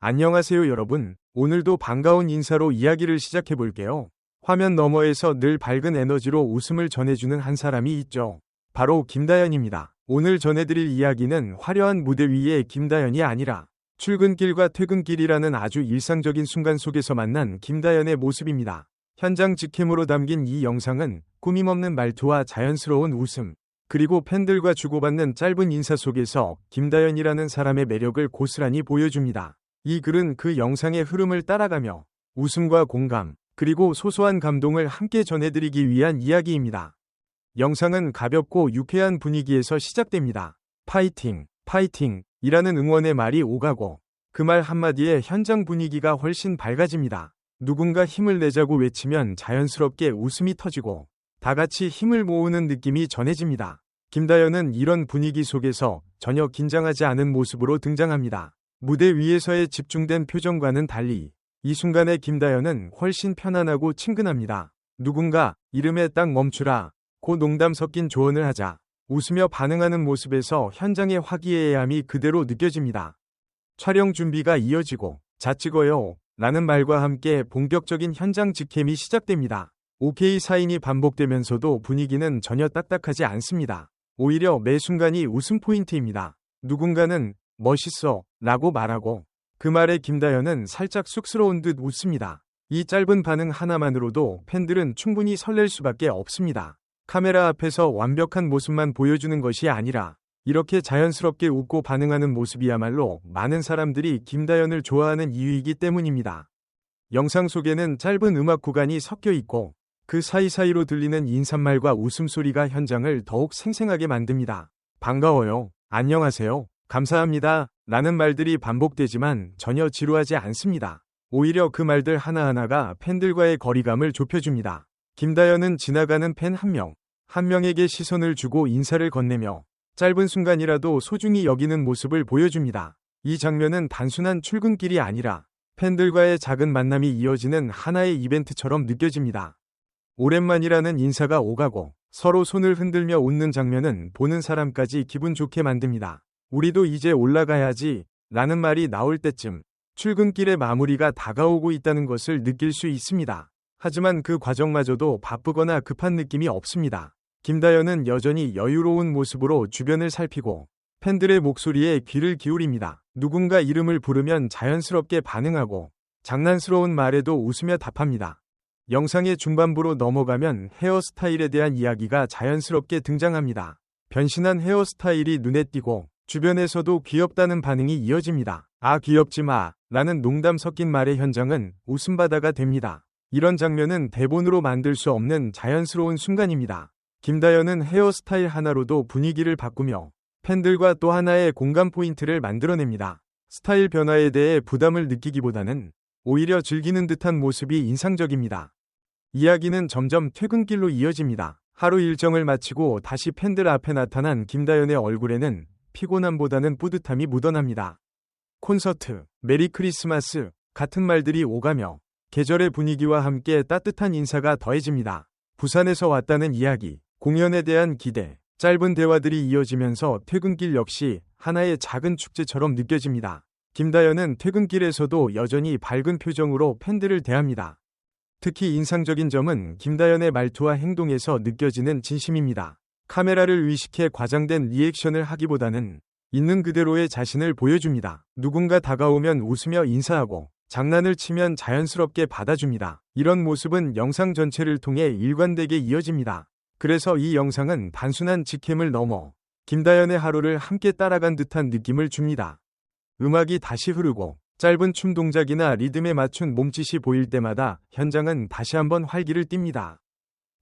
안녕하세요 여러분. 오늘도 반가운 인사로 이야기를 시작해 볼게요. 화면 너머에서 늘 밝은 에너지로 웃음을 전해주는 한 사람이 있죠. 바로 김다연입니다. 오늘 전해드릴 이야기는 화려한 무대 위의 김다연이 아니라 출근길과 퇴근길이라는 아주 일상적인 순간 속에서 만난 김다연의 모습입니다. 현장 직캠으로 담긴 이 영상은 꾸밈없는 말투와 자연스러운 웃음, 그리고 팬들과 주고받는 짧은 인사 속에서 김다연이라는 사람의 매력을 고스란히 보여줍니다. 이 글은 그 영상의 흐름을 따라가며 웃음과 공감, 그리고 소소한 감동을 함께 전해드리기 위한 이야기입니다. 영상은 가볍고 유쾌한 분위기에서 시작됩니다. 파이팅, 파이팅 이라는 응원의 말이 오가고 그 말 한마디에 현장 분위기가 훨씬 밝아집니다. 누군가 힘을 내자고 외치면 자연스럽게 웃음이 터지고 다 같이 힘을 모으는 느낌이 전해집니다. 김다연은 이런 분위기 속에서 전혀 긴장하지 않은 모습으로 등장합니다. 무대 위에서의 집중된 표정과는 달리 이 순간에 김다연은 훨씬 편안하고 친근합니다. 누군가 이름에 딱 멈추라 고 농담 섞인 조언을 하자 웃으며 반응하는 모습에서 현장의 화기애애함이 그대로 느껴집니다. 촬영 준비가 이어지고 자 찍어요 라는 말과 함께 본격적인 현장 직캠이 시작됩니다. 오케이 사인이 반복되면서도 분위기는 전혀 딱딱하지 않습니다. 오히려 매 순간이 웃음 포인트입니다. 누군가는 멋있어 라고 말하고 그 말에 김다연은 살짝 쑥스러운 듯 웃습니다. 이 짧은 반응 하나만으로도 팬들은 충분히 설렐 수밖에 없습니다. 카메라 앞에서 완벽한 모습만 보여주는 것이 아니라 이렇게 자연스럽게 웃고 반응하는 모습이야말로 많은 사람들이 김다연을 좋아하는 이유이기 때문입니다. 영상 속에는 짧은 음악 구간이 섞여 있고 그 사이사이로 들리는 인사말과 웃음소리가 현장을 더욱 생생하게 만듭니다. 반가워요, 안녕하세요, 감사합니다 라는 말들이 반복되지만 전혀 지루하지 않습니다. 오히려 그 말들 하나하나가 팬들과의 거리감을 좁혀줍니다. 김다연은 지나가는 팬 한 명에게 시선을 주고 인사를 건네며 짧은 순간이라도 소중히 여기는 모습을 보여줍니다. 이 장면은 단순한 출근길이 아니라 팬들과의 작은 만남이 이어지는 하나의 이벤트처럼 느껴집니다. 오랜만이라는 인사가 오가고 서로 손을 흔들며 웃는 장면은 보는 사람까지 기분 좋게 만듭니다. 우리도 이제 올라가야지 라는 말이 나올 때쯤 출근길의 마무리가 다가오고 있다는 것을 느낄 수 있습니다. 하지만 그 과정마저도 바쁘거나 급한 느낌이 없습니다. 김다연은 여전히 여유로운 모습으로 주변을 살피고 팬들의 목소리에 귀를 기울입니다. 누군가 이름을 부르면 자연스럽게 반응하고 장난스러운 말에도 웃으며 답합니다. 영상의 중반부로 넘어가면 헤어스타일에 대한 이야기가 자연스럽게 등장합니다. 변신한 헤어스타일이 눈에 띄고 주변에서도 귀엽다는 반응이 이어집니다. 아 귀엽지 마 라는 농담 섞인 말의 현장은 웃음바다가 됩니다. 이런 장면은 대본으로 만들 수 없는 자연스러운 순간입니다. 김다연은 헤어스타일 하나로도 분위기를 바꾸며 팬들과 또 하나의 공감 포인트를 만들어냅니다. 스타일 변화에 대해 부담을 느끼기보다는 오히려 즐기는 듯한 모습이 인상적입니다. 이야기는 점점 퇴근길로 이어집니다. 하루 일정을 마치고 다시 팬들 앞에 나타난 김다연의 얼굴에는 피곤함보다는 뿌듯함이 묻어납니다. 콘서트, 메리 크리스마스 같은 말들이 오가며 계절의 분위기와 함께 따뜻한 인사가 더해집니다. 부산에서 왔다는 이야기, 공연에 대한 기대, 짧은 대화들이 이어지면서 퇴근길 역시 하나의 작은 축제처럼 느껴집니다. 김다연은 퇴근길에서도 여전히 밝은 표정으로 팬들을 대합니다. 특히 인상적인 점은 김다연의 말투와 행동에서 느껴지는 진심입니다. 카메라를 의식해 과장된 리액션을 하기보다는 있는 그대로의 자신을 보여줍니다. 누군가 다가오면 웃으며 인사하고 장난을 치면 자연스럽게 받아줍니다. 이런 모습은 영상 전체를 통해 일관되게 이어집니다. 그래서 이 영상은 단순한 직캠을 넘어 김다연의 하루를 함께 따라간 듯한 느낌을 줍니다. 음악이 다시 흐르고 짧은 춤 동작이나 리듬에 맞춘 몸짓이 보일 때마다 현장은 다시 한번 활기를 띱니다.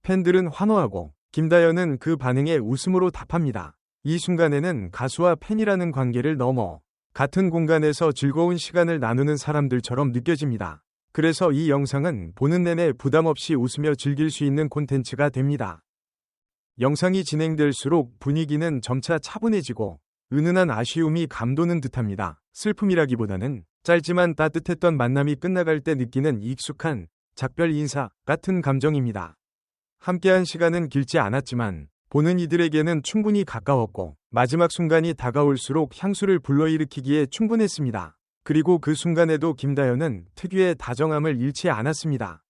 팬들은 환호하고 김다연은 그 반응에 웃음으로 답합니다. 이 순간에는 가수와 팬이라는 관계를 넘어 같은 공간에서 즐거운 시간을 나누는 사람들처럼 느껴집니다. 그래서 이 영상은 보는 내내 부담 없이 웃으며 즐길 수 있는 콘텐츠가 됩니다. 영상이 진행될수록 분위기는 점차 차분해지고 은은한 아쉬움이 감도는 듯합니다. 슬픔이라기보다는 짧지만 따뜻했던 만남이 끝나갈 때 느끼는 익숙한 작별 인사 같은 감정입니다. 함께한 시간은 길지 않았지만 보는 이들에게는 충분히 가까웠고 마지막 순간이 다가올수록 향수를 불러일으키기에 충분했습니다. 그리고 그 순간에도 김다연은 특유의 다정함을 잃지 않았습니다.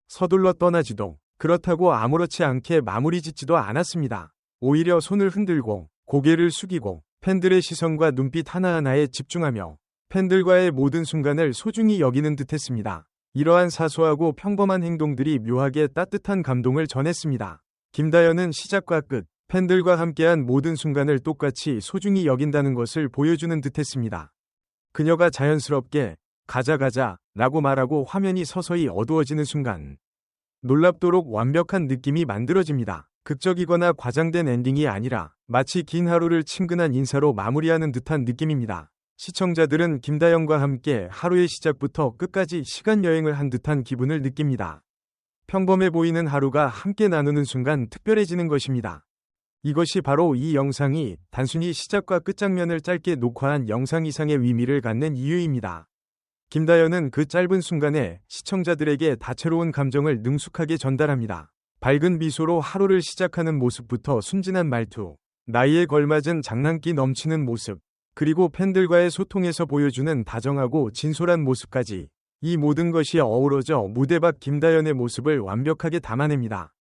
서둘러 떠나지도 그렇다고 아무렇지 않게 마무리 짓지도 않았습니다. 오히려 손을 흔들고 고개를 숙이고 팬들의 시선과 눈빛 하나하나에 집중하며 팬들과의 모든 순간을 소중히 여기는 듯했습니다. 이러한 사소하고 평범한 행동들이 묘하게 따뜻한 감동을 전했습니다. 김다연은 시작과 끝, 팬들과 함께한 모든 순간을 똑같이 소중히 여긴다는 것을 보여주는 듯했습니다. 그녀가 자연스럽게 가자 가자 라고 말하고 화면이 서서히 어두워지는 순간 놀랍도록 완벽한 느낌이 만들어집니다. 극적이거나 과장된 엔딩이 아니라 마치 긴 하루를 친근한 인사로 마무리하는 듯한 느낌입니다. 시청자들은 김다연과 함께 하루의 시작부터 끝까지 시간여행을 한 듯한 기분을 느낍니다. 평범해 보이는 하루가 함께 나누는 순간 특별해지는 것입니다. 이것이 바로 이 영상이 단순히 시작과 끝장면을 짧게 녹화한 영상 이상의 의미를 갖는 이유입니다. 김다연은 그 짧은 순간에 시청자들에게 다채로운 감정을 능숙하게 전달합니다. 밝은 미소로 하루를 시작하는 모습부터 순진한 말투, 나이에 걸맞은 장난기 넘치는 모습, 그리고 팬들과의 소통에서 보여주는 다정하고 진솔한 모습까지 이 모든 것이 어우러져 무대 밖 김다연의 모습을 완벽하게 담아냅니다.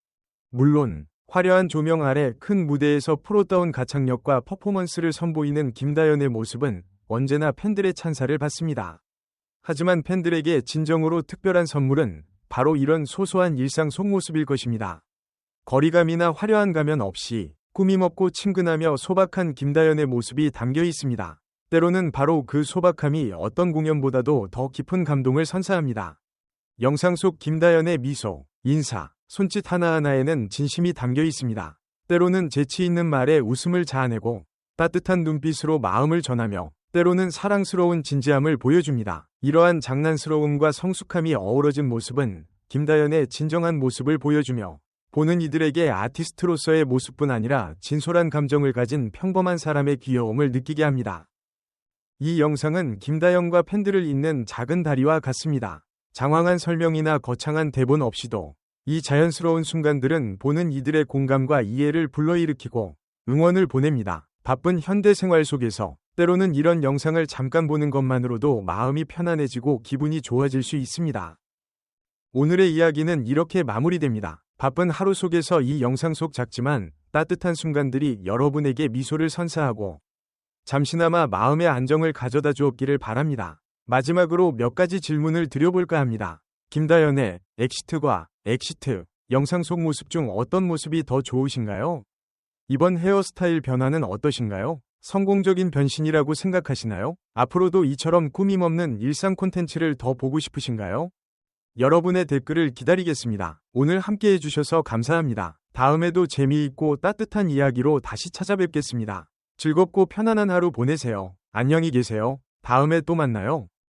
물론 화려한 조명 아래 큰 무대에서 프로다운 가창력과 퍼포먼스를 선보이는 김다연의 모습은 언제나 팬들의 찬사를 받습니다. 하지만 팬들에게 진정으로 특별한 선물은 바로 이런 소소한 일상 속 모습일 것입니다. 거리감이나 화려한 가면 없이 꾸밈없고 친근하며 소박한 김다연의 모습이 담겨 있습니다. 때로는 바로 그 소박함이 어떤 공연보다도 더 깊은 감동을 선사합니다. 영상 속 김다연의 미소, 인사, 손짓 하나하나에는 진심이 담겨 있습니다. 때로는 재치 있는 말에 웃음을 자아내고 따뜻한 눈빛으로 마음을 전하며 때로는 사랑스러운 진지함을 보여줍니다. 이러한 장난스러움과 성숙함이 어우러진 모습은 김다연의 진정한 모습을 보여주며 보는 이들에게 아티스트로서의 모습뿐 아니라 진솔한 감정을 가진 평범한 사람의 귀여움을 느끼게 합니다. 이 영상은 김다연과 팬들을 잇는 작은 다리와 같습니다. 장황한 설명이나 거창한 대본 없이도 이 자연스러운 순간들은 보는 이들의 공감과 이해를 불러일으키고 응원을 보냅니다. 바쁜 현대 생활 속에서 때로는 이런 영상을 잠깐 보는 것만으로도 마음이 편안해지고 기분이 좋아질 수 있습니다. 오늘의 이야기는 이렇게 마무리됩니다. 바쁜 하루 속에서 이 영상 속 작지만 따뜻한 순간들이 여러분에게 미소를 선사하고 잠시나마 마음의 안정을 가져다 주었기를 바랍니다. 마지막으로 몇 가지 질문을 드려볼까 합니다. 김다연의 엑시트과 엑시트, 영상 속 모습 중 어떤 모습이 더 좋으신가요? 이번 헤어스타일 변화는 어떠신가요? 성공적인 변신이라고 생각하시나요? 앞으로도 이처럼 꾸밈 없는 일상 콘텐츠를 더 보고 싶으신가요? 여러분의 댓글을 기다리겠습니다. 오늘 함께 해주셔서 감사합니다. 다음에도 재미있고 따뜻한 이야기로 다시 찾아뵙겠습니다. 즐겁고 편안한 하루 보내세요. 안녕히 계세요. 다음에 또 만나요.